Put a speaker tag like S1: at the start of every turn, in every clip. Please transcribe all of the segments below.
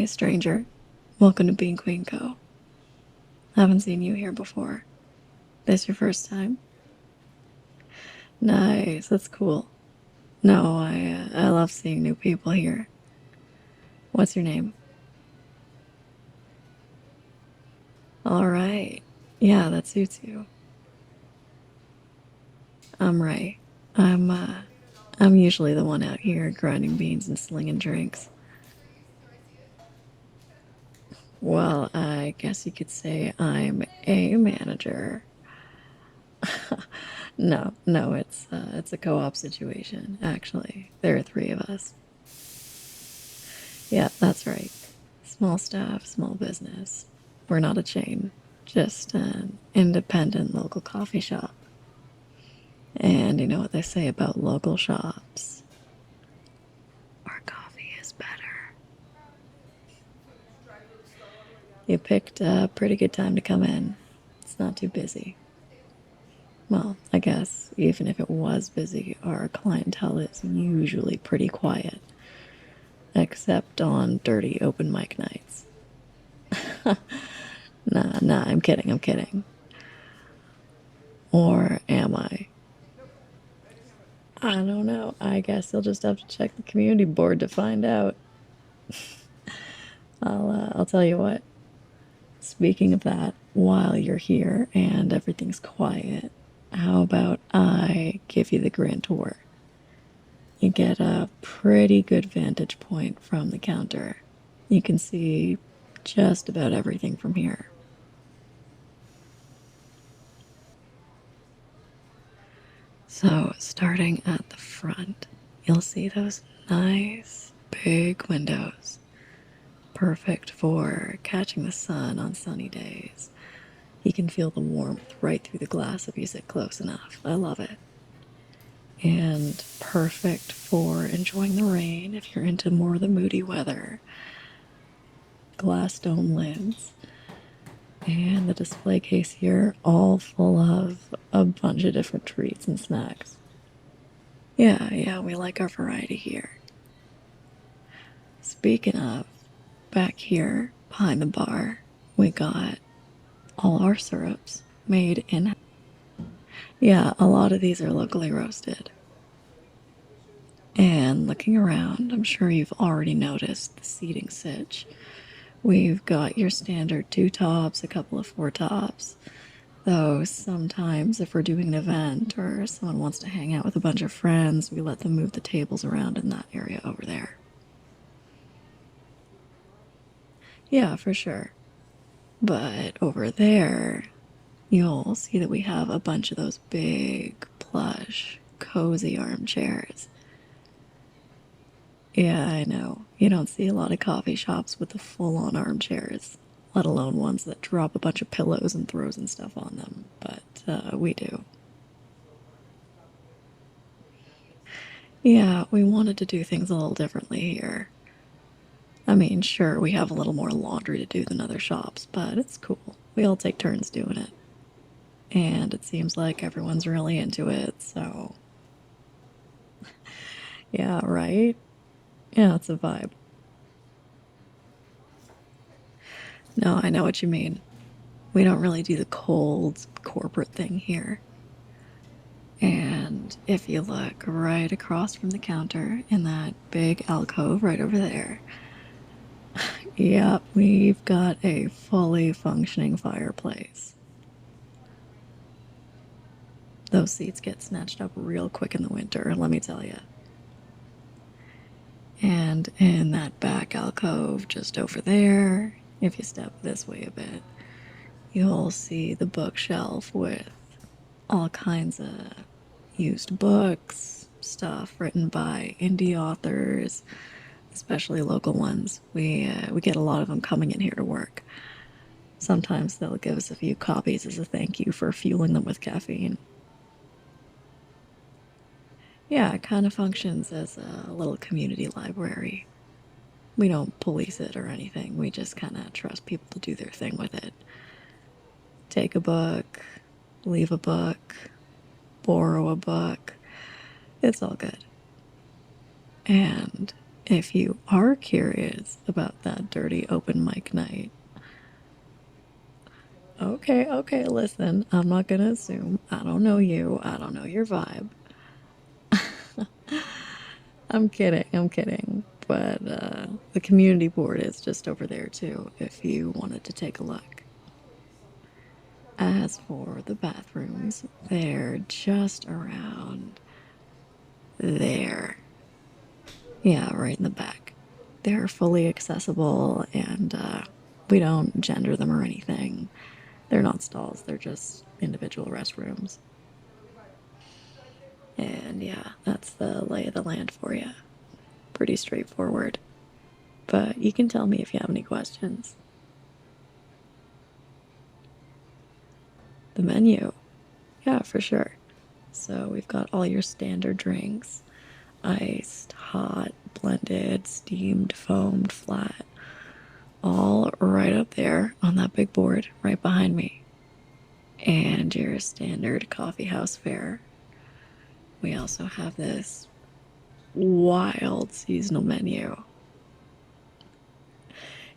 S1: Hey, stranger. Welcome to Bean Queen Co. Haven't seen you here before. This your first time? Nice, that's cool. No, I love seeing new people here. What's your name? All right. Yeah, that suits you. I'm Ray. I'm uh, I'm usually the one out here grinding beans and slinging drinks. Well, I guess you could say I'm a manager. No, it's a co-op situation. Actually, there are three of us. Yeah, that's right. Small staff, small business. We're not a chain, just an independent local coffee shop. And you know what they say about local shops? Our coffee is better. You picked a pretty good time to come in. It's not too busy. Well, I guess even if it was busy, our clientele is usually pretty quiet, except on dirty open mic nights. Nah, I'm kidding. Or am I? I don't know. I guess you'll just have to check the community board to find out. I'll tell you what. Speaking of that, while you're here and everything's quiet, how about I give you the grand tour? You get a pretty good vantage point from the counter. You can see just about everything from here. So, starting at the front, you'll see those nice big windows, perfect for catching the sun on sunny days. You can feel the warmth right through the glass if you sit close enough. I love it. And perfect for enjoying the rain if you're into more of the moody weather. Glass dome lids. And the display case here, all full of a bunch of different treats and snacks. Yeah, we like our variety here. Speaking of, back here behind the bar, we got all our syrups made in. Yeah, a lot of these are locally roasted. And looking around, I'm sure you've already noticed the seating sitch. We've got your standard two tops, a couple of four tops. Though sometimes, if we're doing an event or someone wants to hang out with a bunch of friends, we let them move the tables around in that area over there. Yeah, for sure. But over there, you'll see that we have a bunch of those big, plush, cozy armchairs. Yeah, I know. You don't see a lot of coffee shops with the full-on armchairs, let alone ones that drop a bunch of pillows and throws and stuff on them, but we do. Yeah, we wanted to do things a little differently here. I mean, sure, we have a little more laundry to do than other shops, but it's cool. We all take turns doing it. And it seems like everyone's really into it, so yeah, right? Yeah, it's a vibe. No, I know what you mean. We don't really do the cold corporate thing here. And if you look right across from the counter in that big alcove right over there, yep, we've got a fully functioning fireplace. Those seats get snatched up real quick in the winter, let me tell you. And in that back alcove just over there, if you step this way a bit, you'll see the bookshelf with all kinds of used books, stuff written by indie authors, especially local ones. We get a lot of them coming in here to work. Sometimes they'll give us a few copies as a thank you for fueling them with caffeine. Yeah, it kind of functions as a little community library. We don't police it or anything. We just kind of trust people to do their thing with it. Take a book, leave a book, borrow a book. It's all good. And if you are curious about that dirty open mic night, okay, listen, I'm not gonna assume. I don't know you, I don't know your vibe. I'm kidding. But the community board is just over there too, if you wanted to take a look. As for the bathrooms, they're just around there. Yeah, right in the back. They're fully accessible, and we don't gender them or anything. They're not stalls, they're just individual restrooms. And yeah, that's the lay of the land for you. Pretty straightforward. But you can tell me if you have any questions. The menu. Yeah, for sure. So we've got all your standard drinks: iced, hot, blended, steamed, foamed, flat. All right up there on that big board right behind me. And your standard coffee house fare. We also have this wild seasonal menu.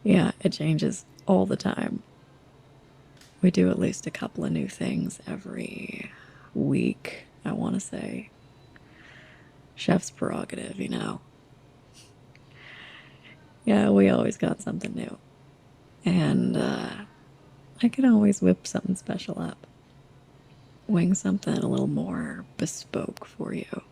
S1: Yeah, it changes all the time. We do at least a couple of new things every week, I want to say. Chef's prerogative, you know. Yeah, we always got something new. And I can always whip something special up. Wing something a little more bespoke for you.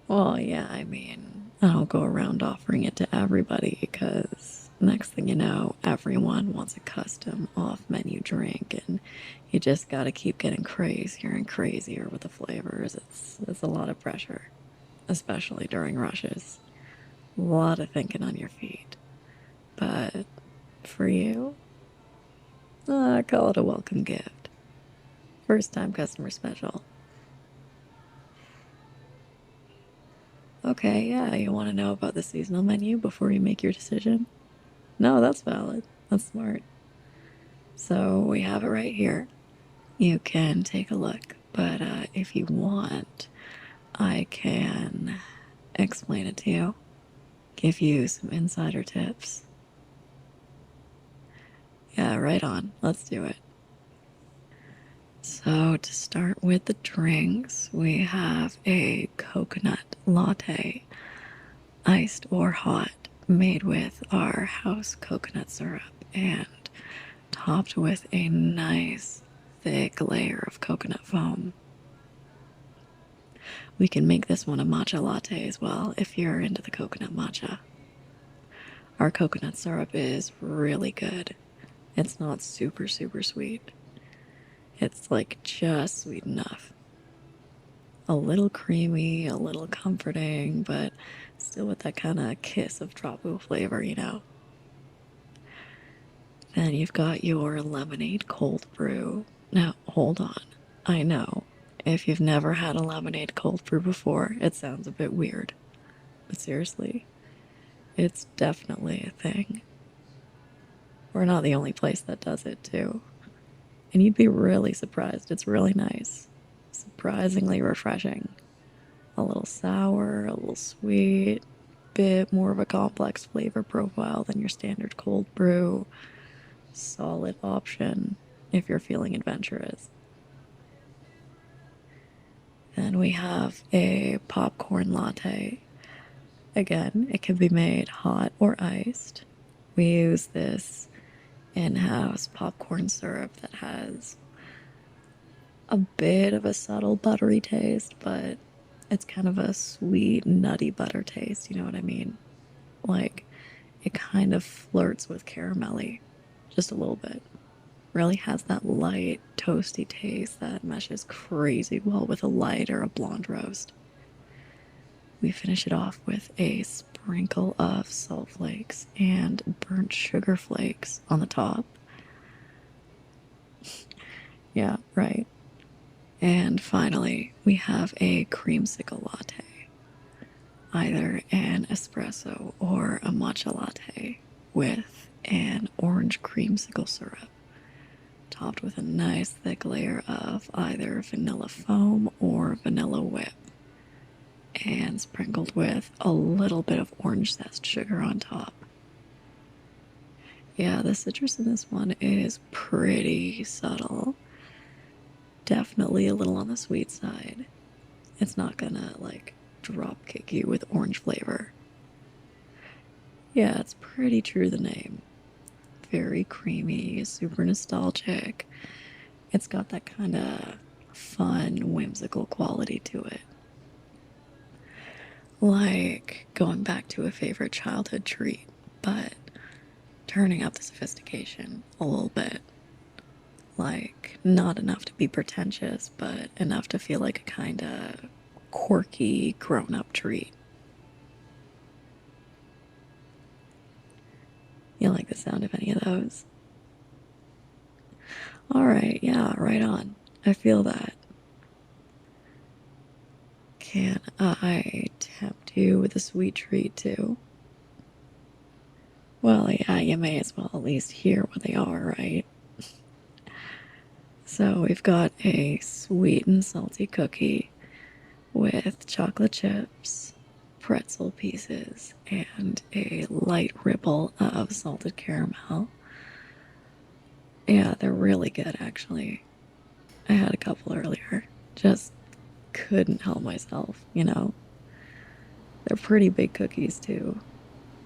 S1: Well, yeah, I mean, I don't go around offering it to everybody because next thing you know, everyone wants a custom off menu drink, and you just gotta keep getting crazier and crazier with the flavors. It's a lot of pressure, especially during rushes. A lot of thinking on your feet. But for you, I call it a welcome gift. First time customer special. Okay, yeah, you want to know about the seasonal menu before you make your decision? No, that's valid. That's smart. So we have it right here. You can take a look, but if you want, I can explain it to you, give you some insider tips. Yeah, right on. Let's do it. So, to start with the drinks, we have a coconut latte, iced or hot, made with our house coconut syrup and topped with a nice thick layer of coconut foam. We can make this one a matcha latte as well if you're into the coconut matcha. Our coconut syrup is really good. It's not super sweet. It's like just sweet enough. A little creamy, a little comforting, but still with that kind of kiss of tropical flavor, you know. Then you've got your lemonade cold brew. Now, hold on. I know, if you've never had a lemonade cold brew before, it sounds a bit weird. But seriously, it's definitely a thing. We're not the only place that does it, too. And you'd be really surprised. It's really nice. Surprisingly refreshing. A little sour, a little sweet, bit more of a complex flavor profile than your standard cold brew. Solid option if you're feeling adventurous. Then we have a popcorn latte. Again, it can be made hot or iced. We use this in-house popcorn syrup that has a bit of a subtle buttery taste, but it's kind of a sweet, nutty butter taste, you know what I mean? Like, it kind of flirts with caramelly, just a little bit. Really has that light, toasty taste that meshes crazy well with a light or a blonde roast. We finish it off with a sprinkle of salt flakes and burnt sugar flakes on the top. Yeah, right. And finally, we have a creamsicle latte, either an espresso or a matcha latte with an orange creamsicle syrup, topped with a nice thick layer of either vanilla foam or vanilla whip. and sprinkled with a little bit of orange zest sugar on top. Yeah, the citrus in this one is pretty subtle. Definitely a little on the sweet side. It's not gonna like drop kick you with orange flavor. Yeah, it's pretty true to the name. Very creamy, super nostalgic. It's got that kind of fun, whimsical quality to it. Like going back to a favorite childhood treat, but turning up the sophistication a little bit. Like, not enough to be pretentious, but enough to feel like a kind of quirky, grown up treat. You like the sound of any of those? Alright, yeah, right on. I feel that. Can I tempt you with a sweet treat too? Well, yeah, you may as well at least hear what they are, right? So we've got a sweet and salty cookie with chocolate chips, pretzel pieces, and a light ripple of salted caramel. Yeah, they're really good actually. I had a couple earlier. Just couldn't help myself, you know? They're pretty big cookies too.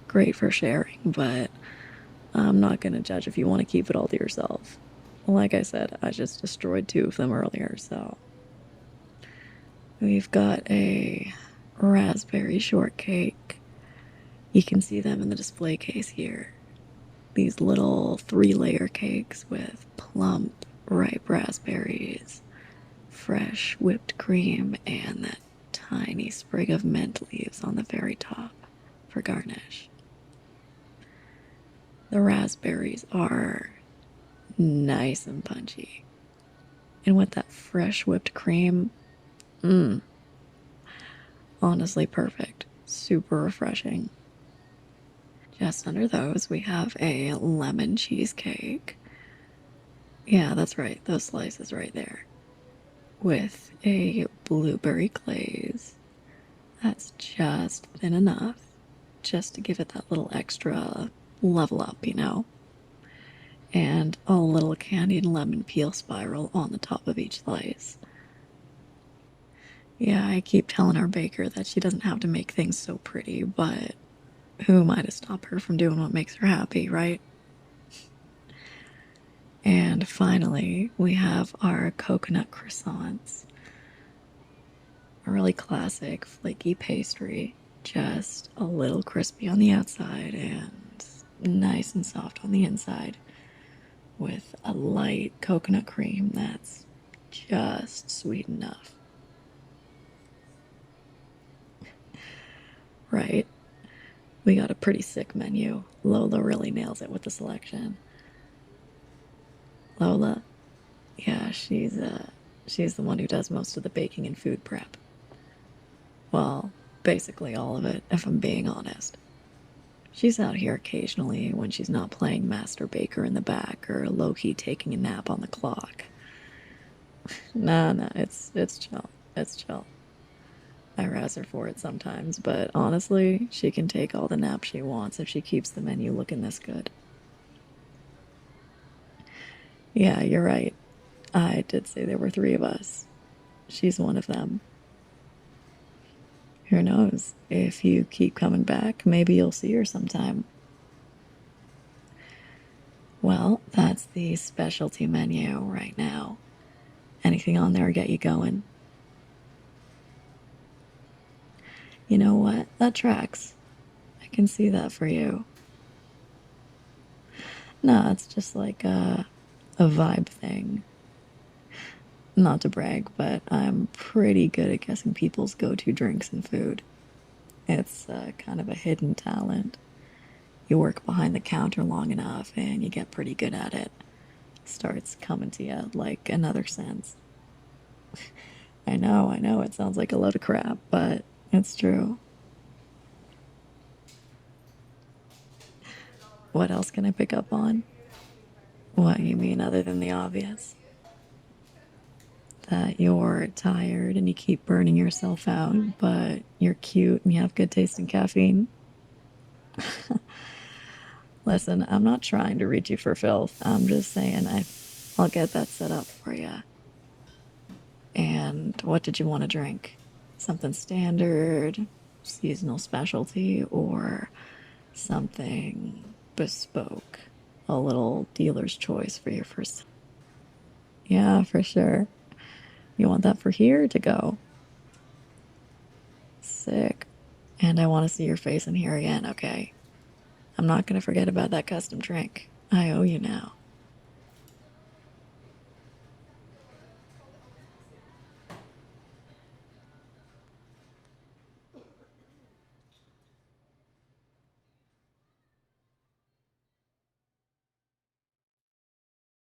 S1: Great for sharing, but I'm not gonna judge if you want to keep it all to yourself. Like I said, I just destroyed 2 of them earlier, so. We've got a raspberry shortcake. You can see them in the display case here. These little 3-layer cakes with plump, ripe raspberries, fresh whipped cream, and that tiny sprig of mint leaves on the very top for garnish. The raspberries are nice and punchy. And with that fresh whipped cream, honestly perfect. Super refreshing. Just under those, we have a lemon cheesecake. Yeah, that's right, those slices right there. With a blueberry glaze that's just thin enough just to give it that little extra level up, you know? And a little candied lemon peel spiral on the top of each slice. Yeah, I keep telling our baker that she doesn't have to make things so pretty, but who am I to stop her from doing what makes her happy, right? And finally, we have our coconut croissants. A really classic, flaky pastry, just a little crispy on the outside and nice and soft on the inside, with a light coconut cream that's just sweet enough. Right? We got a pretty sick menu. Lola really nails it with the selection. Lola, yeah, she's the one who does most of the baking and food prep. Well, basically all of it, if I'm being honest. She's out here occasionally when she's not playing Master Baker in the back or low-key taking a nap on the clock. Nah, it's chill. It's chill. I razz her for it sometimes, but honestly, she can take all the naps she wants if she keeps the menu looking this good. Yeah, you're right. I did say there were 3 of us. She's one of them. Who knows? If you keep coming back, maybe you'll see her sometime. Well, that's the specialty menu right now. Anything on there get you going? You know what? That tracks. I can see that for you. No, it's just like a vibe thing. Not to brag, but I'm pretty good at guessing people's go-to drinks and food. It's kind of a hidden talent. You work behind the counter long enough and you get pretty good at it. Starts coming to you like another sense. I know, it sounds like a load of crap, but it's true. What else can I pick up on? What you mean other than the obvious? that you're tired and you keep burning yourself out, but you're cute and you have good taste in caffeine. Listen, I'm not trying to read you for filth. I'm just saying I'll get that set up for you. And what did you want to drink? Something standard, seasonal specialty, or something bespoke? A little dealer's choice for your first. Yeah, for sure. You want that for here or to go? Sick. And I want to see your face in here again, okay? I'm not going to forget about that custom drink. I owe you now.